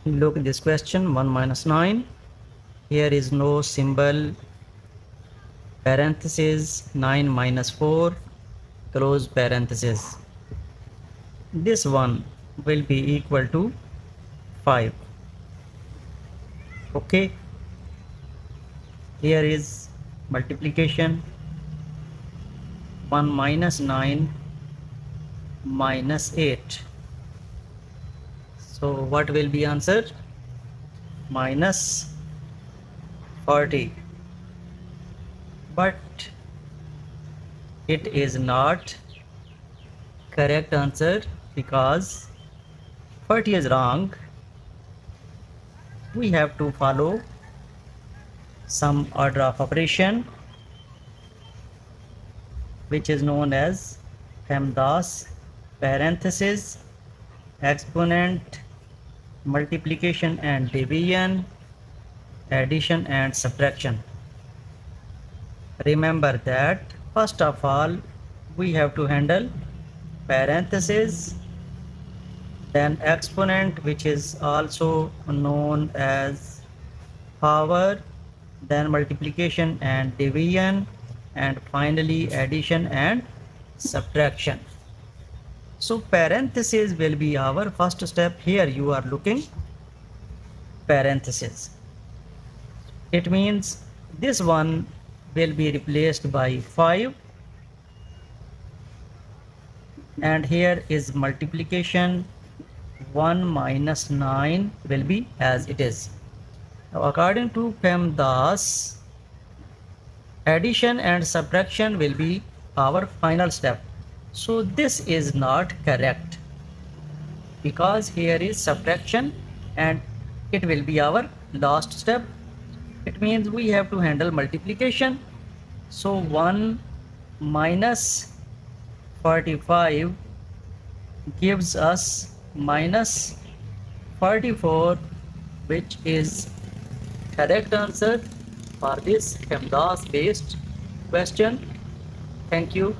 Look at this question, 1 minus 9. Here is no symbol, parenthesis, 9 minus 4, close parenthesis. This one will be equal to 5. Okay, here is multiplication, 1 minus 9 minus 8. So what will be answer? Minus 40. But it is not correct answer because 40 is wrong. We have to follow some order of operation which is known as Pemdas, parenthesis, exponent, multiplication and division, addition and subtraction. Remember that first of all we have to handle parenthesis, then exponent, which is also known as power, then multiplication and division, and finally addition and subtraction. So parenthesis will be our first step. Here you are looking parenthesis. It means this one will be replaced by 5, and here is multiplication, 1 minus 9 will be as it is. Now according to Pemdas, addition and subtraction will be our final step. So this is not correct because here is subtraction and it will be our last step. It means we have to handle multiplication. So 1 minus 45 gives us minus 44, which is correct answer for this Pemdas based question. Thank you.